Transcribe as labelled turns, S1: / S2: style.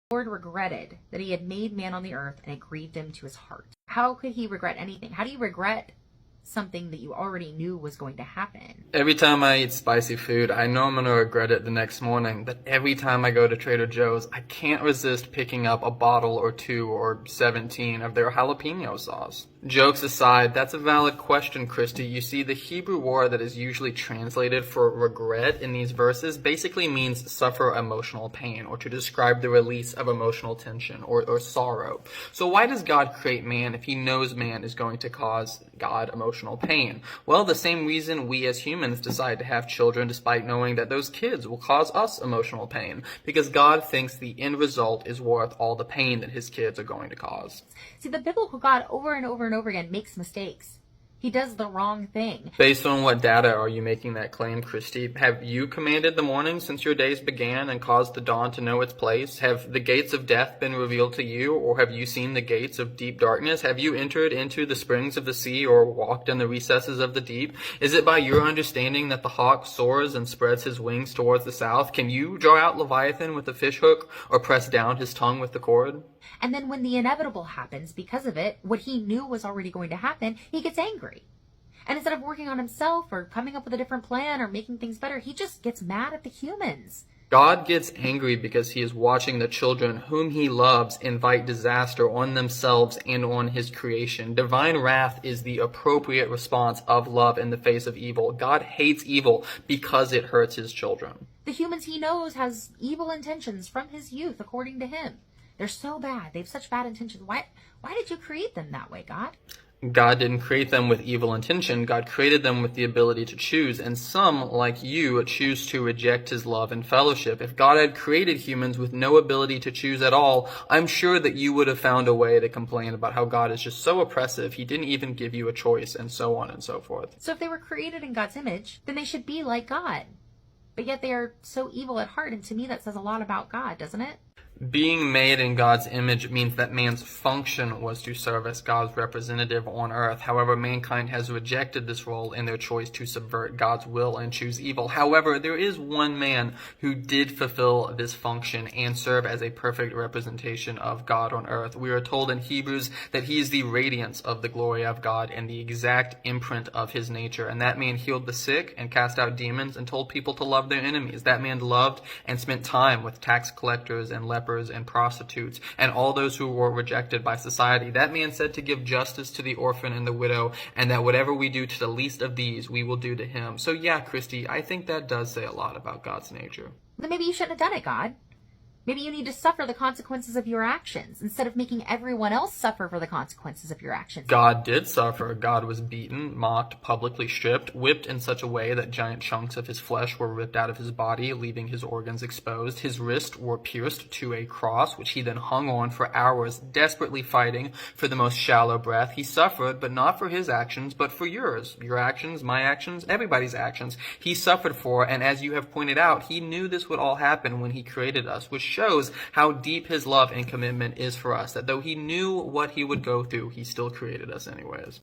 S1: The Lord regretted that he had made man on the earth, and it grieved him to his heart. How could he regret anything? How do you regret something that you already knew was going to happen?
S2: Every time I eat spicy food, I know I'm going to regret it the next morning. But every time I go to Trader Joe's, I can't resist picking up a bottle or 2 or 17 of their jalapeno sauce. Jokes aside, that's a valid question, Christy. You see, the Hebrew word that is usually translated for regret in these verses basically means suffer emotional pain, or to describe the release of emotional tension or sorrow. So why does God create man if he knows man is going to cause God emotional pain? Well, the same reason we as humans decide to have children despite knowing that those kids will cause us emotional pain, because God thinks the end result is worth all the pain that his kids are going to cause.
S1: See, the biblical God over and over and over again makes mistakes. He does the wrong thing.
S2: Based on what data are you making that claim, Christy? Have you commanded the morning since your days began and caused the dawn to know its place? Have the gates of death been revealed to you, or have you seen the gates of deep darkness? Have you entered into the springs of the sea or walked in the recesses of the deep? Is it by your understanding that the hawk soars and spreads his wings towards the south? Can you draw out Leviathan with a fish hook or press down his tongue with the cord?
S1: And then when the inevitable happens because of it, what he knew was already going to happen, he gets angry. And instead of working on himself or coming up with a different plan or making things better, he just gets mad at the humans.
S2: God gets angry because he is watching the children whom he loves invite disaster on themselves and on his creation. Divine wrath is the appropriate response of love in the face of evil. God hates evil because it hurts his children.
S1: The humans he knows has evil intentions from his youth, according to him. They're so bad. They have such bad intentions. Why did you create them that way, God?
S2: God didn't create them with evil intention. God created them with the ability to choose. And some, like you, choose to reject his love and fellowship. If God had created humans with no ability to choose at all, I'm sure that you would have found a way to complain about how God is just so oppressive. He didn't even give you a choice, and so on and so forth.
S1: So if they were created in God's image, then they should be like God. But yet they are so evil at heart, and to me that says a lot about God, doesn't it?
S2: Being made in God's image means that man's function was to serve as God's representative on earth. However, mankind has rejected this role in their choice to subvert God's will and choose evil. However, there is one man who did fulfill this function and serve as a perfect representation of God on earth. We are told in Hebrews that he is the radiance of the glory of God and the exact imprint of his nature. And that man healed the sick and cast out demons and told people to love their enemies. That man loved and spent time with tax collectors and lepers and prostitutes and all those who were rejected by society. That man said to give justice to the orphan and the widow, and that whatever we do to the least of these, we will do to him. So yeah, Christy, I think that does say a lot about God's nature.
S1: Then maybe you shouldn't have done it, God. Maybe you need to suffer the consequences of your actions instead of making everyone else suffer for the consequences of your actions.
S2: God did suffer. God was beaten, mocked, publicly stripped, whipped in such a way that giant chunks of his flesh were ripped out of his body, leaving his organs exposed. His wrists were pierced to a cross, which he then hung on for hours, desperately fighting for the most shallow breath. He suffered, but not for his actions, but for yours. Your actions, my actions, everybody's actions. He suffered for, and as you have pointed out, he knew this would all happen when he created us, which shows how deep his love and commitment is for us, that though he knew what he would go through, he still created us anyways.